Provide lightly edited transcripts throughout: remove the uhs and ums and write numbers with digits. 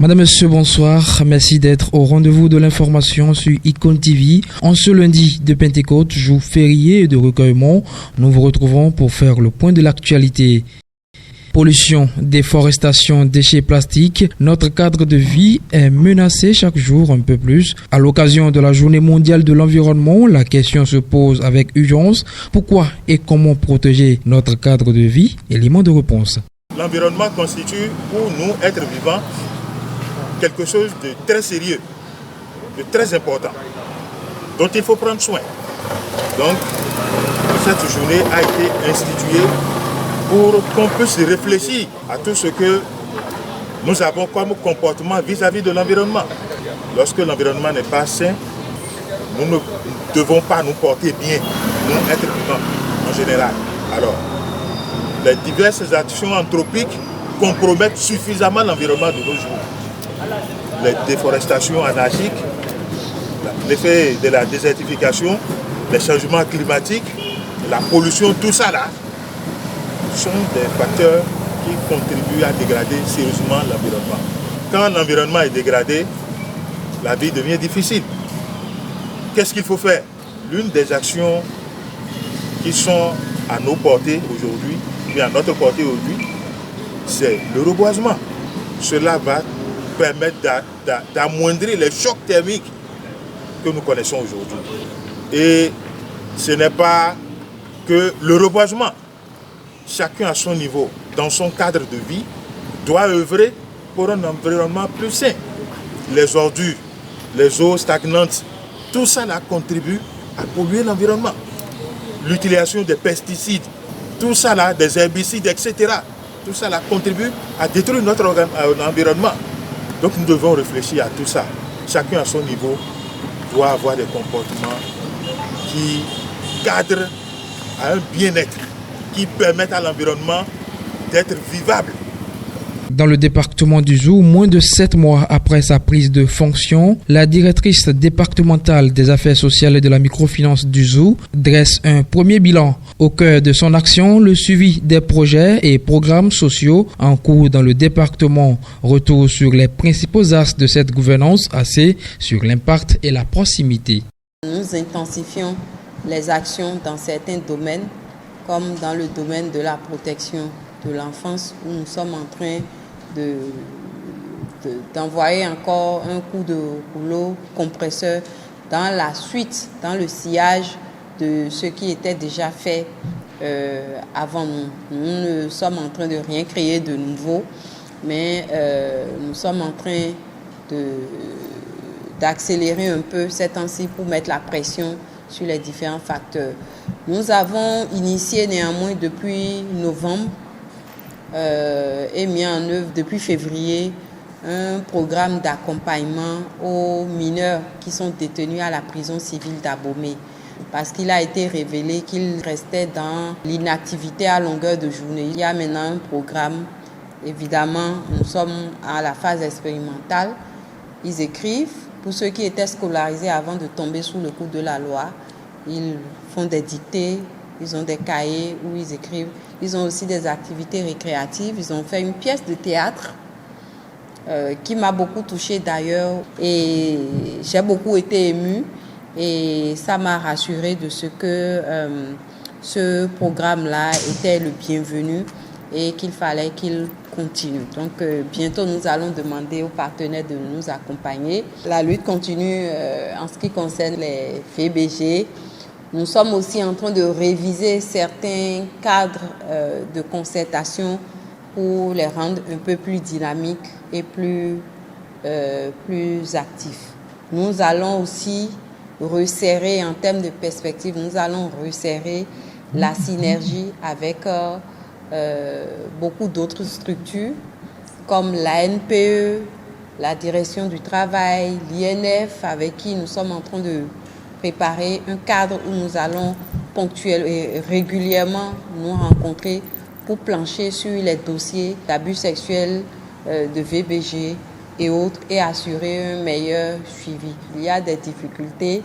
Madame, Monsieur, bonsoir. Merci d'être au rendez-vous de l'information sur Icon TV. En ce lundi de Pentecôte, jour férié de recueillement, nous vous retrouvons pour faire le point de l'actualité. Pollution, déforestation, déchets plastiques, notre cadre de vie est menacé chaque jour un peu plus. À l'occasion de la Journée mondiale de l'environnement, la question se pose avec urgence. Pourquoi et comment protéger notre cadre de vie? Élément de réponse. L'environnement constitue pour nous, êtres vivants, quelque chose de très sérieux, de très important, dont il faut prendre soin. Donc, cette journée a été instituée pour qu'on puisse réfléchir à tout ce que nous avons comme comportement vis-à-vis de l'environnement. Lorsque l'environnement n'est pas sain, nous ne devons pas nous porter bien, nous êtres vivants en général. Alors, les diverses actions anthropiques compromettent suffisamment l'environnement de nos jours. Les déforestations anarchiques, l'effet de la désertification, les changements climatiques, la pollution, tout ça là, sont des facteurs qui contribuent à dégrader sérieusement l'environnement. Quand l'environnement est dégradé, la vie devient difficile. Qu'est-ce qu'il faut faire? L'une des actions qui sont à nos portées aujourd'hui, à notre portée aujourd'hui, c'est le reboisement. Cela va permettre d'amoindrir les chocs thermiques que nous connaissons aujourd'hui. Et ce n'est pas que le reboisement. Chacun à son niveau, dans son cadre de vie, doit œuvrer pour un environnement plus sain. Les ordures, les eaux stagnantes, tout ça là contribue à polluer l'environnement. L'utilisation des pesticides, tout ça là, des herbicides, etc. Tout ça là contribue à détruire notre environnement. Donc nous devons réfléchir à tout ça. Chacun à son niveau doit avoir des comportements qui cadrent à un bien-être, qui permettent à l'environnement d'être vivable. Dans le département du Zou, moins de 7 mois après sa prise de fonction, la directrice départementale des affaires sociales et de la microfinance du Zou dresse un premier bilan. Au cœur de son action, le suivi des projets et programmes sociaux en cours dans le département. Retour sur les principaux axes de cette gouvernance, axée sur l'impact et la proximité. Nous intensifions les actions dans certains domaines, comme dans le domaine de la protection de l'enfance, où nous sommes en train d'envoyer encore un coup de rouleau compresseur dans la suite, dans le sillage de ce qui était déjà fait avant nous. Nous ne sommes en train de rien créer de nouveau, mais nous sommes en train d'accélérer un peu cet temps-ci pour mettre la pression sur les différents facteurs. Nous avons initié néanmoins depuis novembre et mis en œuvre depuis février un programme d'accompagnement aux mineurs qui sont détenus à la prison civile d'Abomey, parce qu'il a été révélé qu'ils restaient dans l'inactivité à longueur de journée. Il y a maintenant un programme. Évidemment, nous sommes à la phase expérimentale. Ils écrivent. Pour ceux qui étaient scolarisés avant de tomber sous le coup de la loi, ils font des dictées, ils ont des cahiers où ils écrivent. Ils ont aussi des activités récréatives. Ils ont fait une pièce de théâtre qui m'a beaucoup touchée d'ailleurs. Et j'ai beaucoup été émue. Et ça m'a rassurée de ce que ce programme-là était le bienvenu et qu'il fallait qu'il continue. Donc bientôt nous allons demander aux partenaires de nous accompagner. La lutte continue en ce qui concerne les VBG. Nous sommes aussi en train de réviser certains cadres de concertation pour les rendre un peu plus dynamiques et plus actifs. Nous allons aussi resserrer en termes de perspective, nous allons resserrer la synergie avec beaucoup d'autres structures comme la NPE, la direction du travail, l'INF, avec qui nous sommes en train de préparer un cadre où nous allons ponctuellement et régulièrement nous rencontrer pour plancher sur les dossiers d'abus sexuels, de VBG et autres et assurer un meilleur suivi. Il y a des difficultés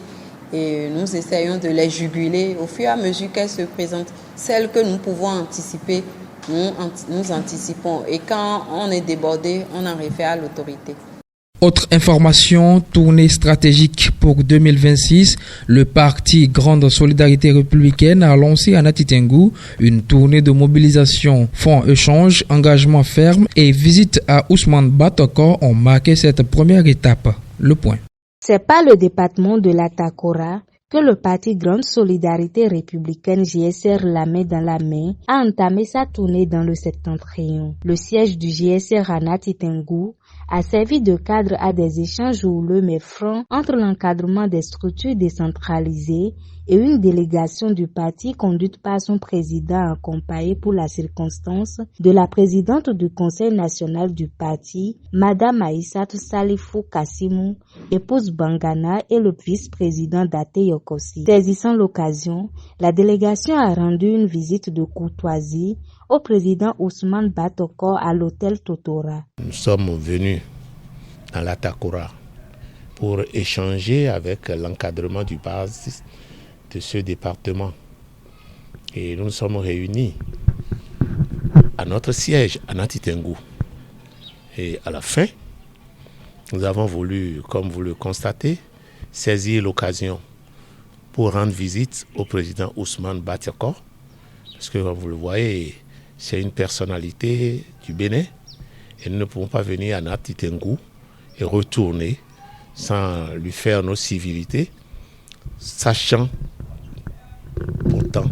et nous essayons de les juguler au fur et à mesure qu'elles se présentent. Celles que nous pouvons anticiper, nous anticipons. Et quand on est débordé, on en réfère à l'autorité. Autre information, tournée stratégique pour 2026, le parti Grande Solidarité Républicaine a lancé à Nati Tengou une tournée de mobilisation. Fonds échange, engagement ferme et visite à Ousmane Batoko ont marqué cette première étape. Le point. C'est par le département de la Takora que le parti Grande Solidarité Républicaine GSR la main dans la main a entamé sa tournée dans le septentrion. Le siège du GSR à Nati Tengou a servi de cadre à des échanges houleux mais francs entre l'encadrement des structures décentralisées et une délégation du parti conduite par son président accompagné pour la circonstance de la présidente du Conseil national du parti, Madame Aïssatou Salifou Kassimou, épouse Bangana et le vice-président Date Yokosi. Saisissant l'occasion, la délégation a rendu une visite de courtoisie au président Ousmane Batoko à l'hôtel Totora. Nous sommes venus dans la Takora pour échanger avec l'encadrement du base de ce département. Et nous nous sommes réunis à notre siège à Nati Tengou. Et à la fin, nous avons voulu, comme vous le constatez, saisir l'occasion pour rendre visite au président Ousmane Batoko. Parce que, comme vous le voyez, c'est une personnalité du Bénin. Et nous ne pouvons pas venir à Nati Tengou et retourner sans lui faire nos civilités, sachant pourtant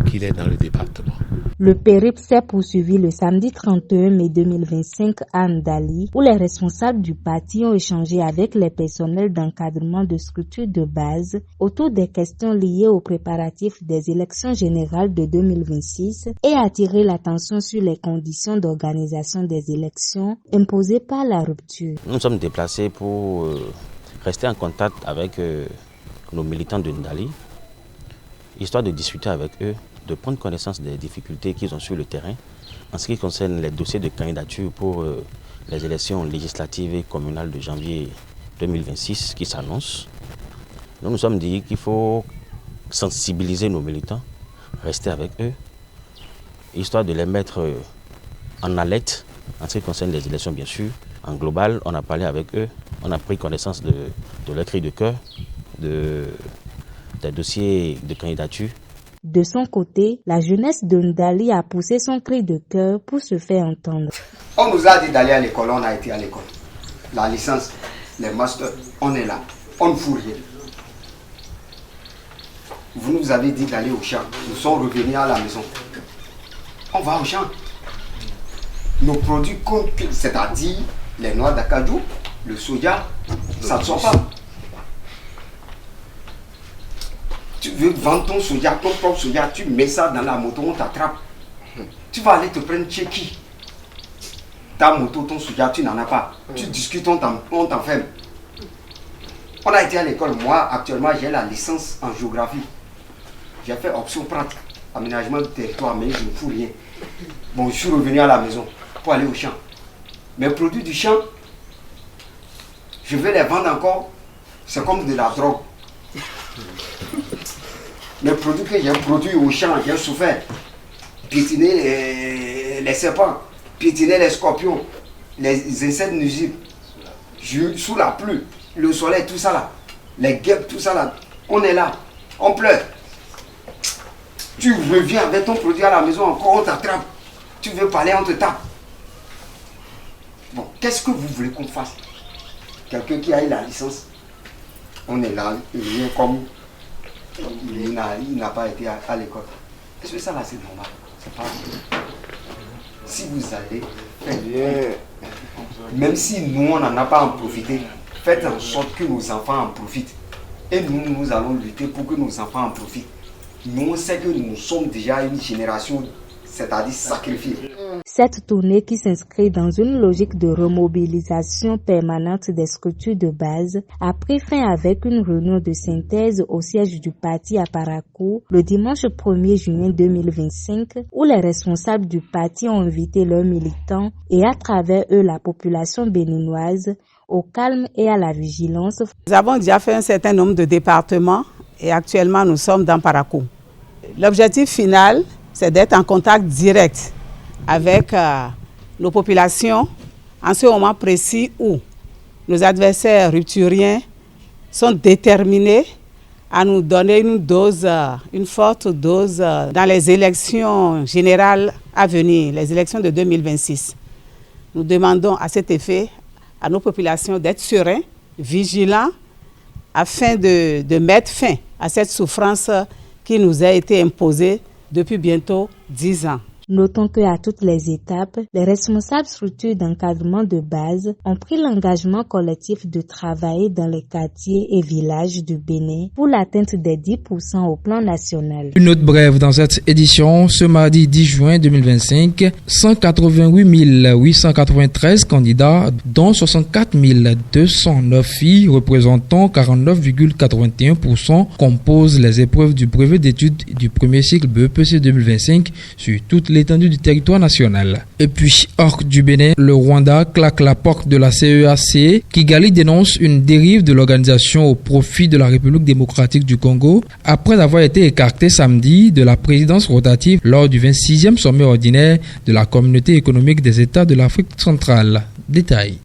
qu'il est dans le département. Le périple s'est poursuivi le samedi 31 mai 2025 à Ndali, où les responsables du parti ont échangé avec les personnels d'encadrement de structures de base autour des questions liées aux préparatifs des élections générales de 2026 et attiré l'attention sur les conditions d'organisation des élections imposées par la rupture. Nous sommes déplacés pour rester en contact avec nos militants de Ndali, histoire de discuter avec eux, de prendre connaissance des difficultés qu'ils ont sur le terrain en ce qui concerne les dossiers de candidature pour les élections législatives et communales de janvier 2026 qui s'annoncent. Nous nous sommes dit qu'il faut sensibiliser nos militants, rester avec eux, histoire de les mettre en alerte en ce qui concerne les élections bien sûr. En global, on a parlé avec eux, on a pris connaissance de leurs cris de cœur, des dossiers de candidature. De son côté, la jeunesse de Ndali a poussé son cri de cœur pour se faire entendre. On nous a dit d'aller à l'école, on a été à l'école. La licence, les masters, on est là. On ne fout rien. Vous nous avez dit d'aller au champ. Nous sommes revenus à la maison. On va au champ. Nos produits, c'est-à-dire les noix d'acajou, le soja, ça ne sort pas. Tu veux vendre ton soja, ton propre soja, tu mets ça dans la moto, on t'attrape. Tu vas aller te prendre chez qui? Ta moto, ton soja, tu n'en as pas. Tu discutes, on t'enferme. On a été à l'école. Moi, actuellement, j'ai la licence en géographie. J'ai fait option pratique, aménagement du territoire, mais je ne fous rien. Bon, je suis revenu à la maison pour aller au champ. Mes produits du champ, je vais les vendre encore. C'est comme de la drogue. Les produits que j'ai produits au champ, j'ai souffert. Piétiner les serpents, piétiner les scorpions, les insectes nuisibles. Sous la pluie, le soleil, tout ça là. Les guêpes, tout ça là. On est là, on pleure. Tu reviens avec ton produit à la maison, encore on t'attrape. Tu veux parler, on te tape. Bon, qu'est-ce que vous voulez qu'on fasse? Quelqu'un qui a eu la licence, on est là, il vient comme il n'a pas été à l'école. Est-ce que ça là c'est normal? C'est pas vrai. Si vous allez, même si nous on n'en a pas en profité, faites en sorte que nos enfants en profitent. Et nous allons lutter pour que nos enfants en profitent. Nous on sait que nous sommes déjà une génération, c'est-à-dire sacrifiée. Cette tournée qui s'inscrit dans une logique de remobilisation permanente des structures de base a pris fin avec une réunion de synthèse au siège du parti à Parakou le dimanche 1er juin 2025 où les responsables du parti ont invité leurs militants et à travers eux la population béninoise au calme et à la vigilance. Nous avons déjà fait un certain nombre de départements et actuellement nous sommes dans Parakou. L'objectif final, c'est d'être en contact direct avec nos populations en ce moment précis où nos adversaires rupturiens sont déterminés à nous donner une forte dose dans les élections générales à venir, les élections de 2026. Nous demandons à cet effet à nos populations d'être sereins, vigilants, afin de mettre fin à cette souffrance qui nous a été imposée depuis bientôt 10 ans. Notons qu'à toutes les étapes, les responsables structures d'encadrement de base ont pris l'engagement collectif de travailler dans les quartiers et villages du Bénin pour l'atteinte des 10% au plan national. Une note brève dans cette édition, ce mardi 10 juin 2025, 188 893 candidats, dont 64 209 filles représentant 49,81% composent les épreuves du brevet d'études du premier cycle BEPC 2025 sur toute l'étendue du territoire national. Et puis, hors du Bénin, le Rwanda claque la porte de la CEAC. Kigali dénonce une dérive de l'organisation au profit de la République démocratique du Congo après avoir été écarté samedi de la présidence rotative lors du 26e sommet ordinaire de la Communauté économique des États de l'Afrique centrale. Détail.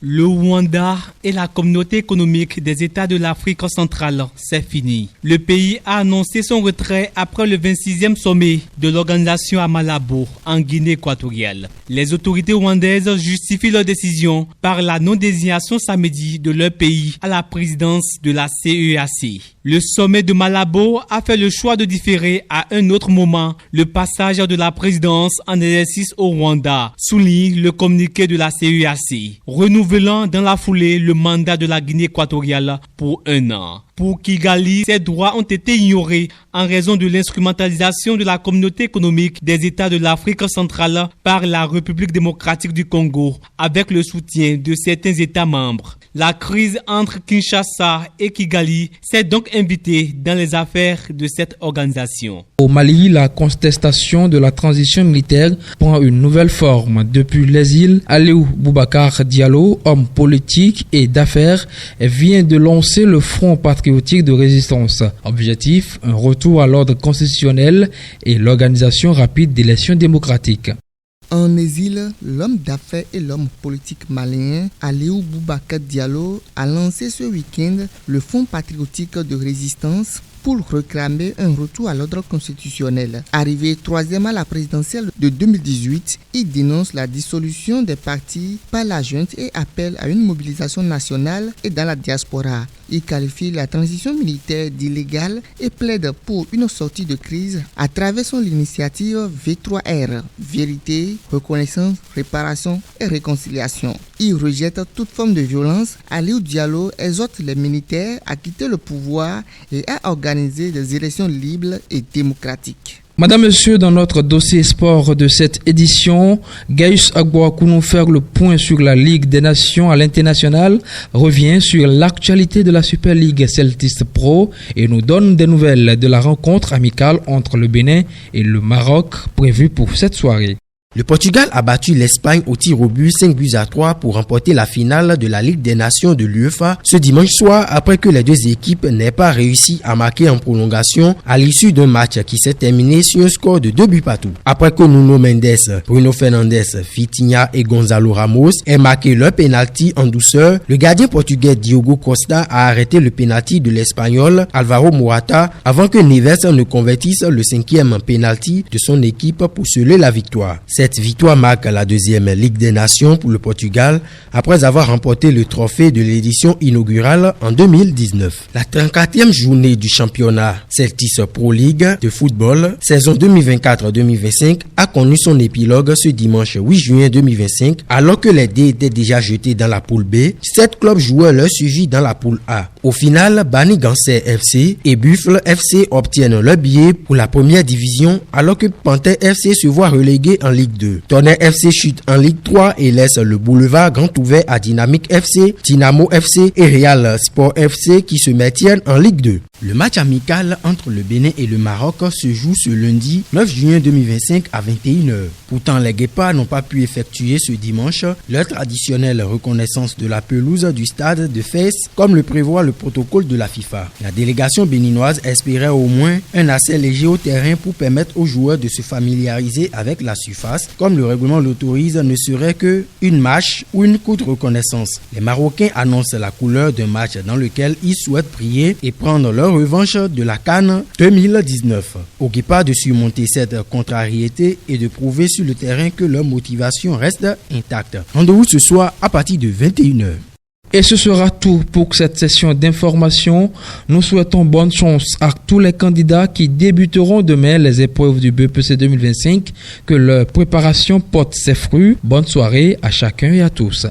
Le Rwanda et la Communauté économique des États de l'Afrique centrale, c'est fini. Le pays a annoncé son retrait après le 26e sommet de l'organisation à Malabo, en Guinée équatoriale. Les autorités rwandaises justifient leur décision par la non-désignation samedi de leur pays à la présidence de la CEAC. Le sommet de Malabo a fait le choix de différer à un autre moment le passage de la présidence en exercice au Rwanda, souligne le communiqué de la CEAC. Renouvelant dans la foulée le mandat de la Guinée équatoriale pour 1 an. Pour Kigali, ces droits ont été ignorés en raison de l'instrumentalisation de la Communauté économique des États de l'Afrique centrale par la République démocratique du Congo avec le soutien de certains États membres. La crise entre Kinshasa et Kigali s'est donc invitée dans les affaires de cette organisation. Au Mali, la contestation de la transition militaire prend une nouvelle forme. Depuis l'exil, Aliou Boubacar Diallo, homme politique et d'affaires, vient de lancer le Front patriotique de résistance. Objectif, un retour à l'ordre constitutionnel et l'organisation rapide d'élections démocratiques. En exil, l'homme d'affaires et l'homme politique malien Aliou Boubacar Diallo a lancé ce week-end le Front patriotique de résistance pour réclamer un retour à l'ordre constitutionnel. Arrivé 3e à la présidentielle de 2018, il dénonce la dissolution des partis par la junte et appelle à une mobilisation nationale et dans la diaspora. Il qualifie la transition militaire d'illégale et plaide pour une sortie de crise à travers son initiative V3R, vérité, reconnaissance, réparation et réconciliation. Il rejette toute forme de violence. Aliou Diallo exhorte les militaires à quitter le pouvoir et à organiser des élections libres et démocratiques. Madame, Monsieur, dans notre dossier sport de cette édition, Gaius Agboakou nous faire le point sur la Ligue des Nations à l'international, revient sur l'actualité de la Super League Celtis Pro et nous donne des nouvelles de la rencontre amicale entre le Bénin et le Maroc prévue pour cette soirée. Le Portugal a battu l'Espagne au tir au but 5-3 pour remporter la finale de la Ligue des Nations de l'UEFA ce dimanche soir après que les deux équipes n'aient pas réussi à marquer en prolongation à l'issue d'un match qui s'est terminé sur un score de 2 buts partout. Après que Nuno Mendes, Bruno Fernandes, Vitinha et Gonzalo Ramos aient marqué leur penalty en douceur, le gardien portugais Diogo Costa a arrêté le penalty de l'Espagnol Alvaro Morata avant que Neves ne convertisse le 5e penalty de son équipe pour sceller la victoire. Cette victoire marque la deuxième Ligue des Nations pour le Portugal après avoir remporté le trophée de l'édition inaugurale en 2019. La 34e journée du championnat Celtis Pro League de football saison 2024-2025 a connu son épilogue ce dimanche 8 juin 2025 alors que les dés étaient déjà jetés dans la poule B. 7 clubs joueurs leur suivi dans la poule A. Au final, Bani Gansé FC et Buffle FC obtiennent leur billet pour la première division alors que Panthère FC se voit relégué en Ligue 2. Tonnerre FC chute en Ligue 3 et laisse le boulevard grand ouvert à Dynamique FC, Dynamo FC et Real Sport FC qui se maintiennent en Ligue 2. Le match amical entre le Bénin et le Maroc se joue ce lundi 9 juin 2025 à 21h. Pourtant, les Guépards n'ont pas pu effectuer ce dimanche leur traditionnelle reconnaissance de la pelouse du stade de Fès, comme le prévoit le protocole de la FIFA. La délégation béninoise espérait au moins un accès léger au terrain pour permettre aux joueurs de se familiariser avec la surface, comme le règlement l'autorise, ne serait que une marche ou une courte reconnaissance. Les Marocains annoncent la couleur d'un match dans lequel ils souhaitent prier et prendre leur revanche de la CAN 2019. Aux Guépards de surmonter cette contrariété et de prouver sur le terrain que leur motivation reste intacte. Rendez-vous ce soir à partir de 21h. Et ce sera tout pour cette session d'information. Nous souhaitons bonne chance à tous les candidats qui débuteront demain les épreuves du BEPC 2025. Que leur préparation porte ses fruits. Bonne soirée à chacun et à tous.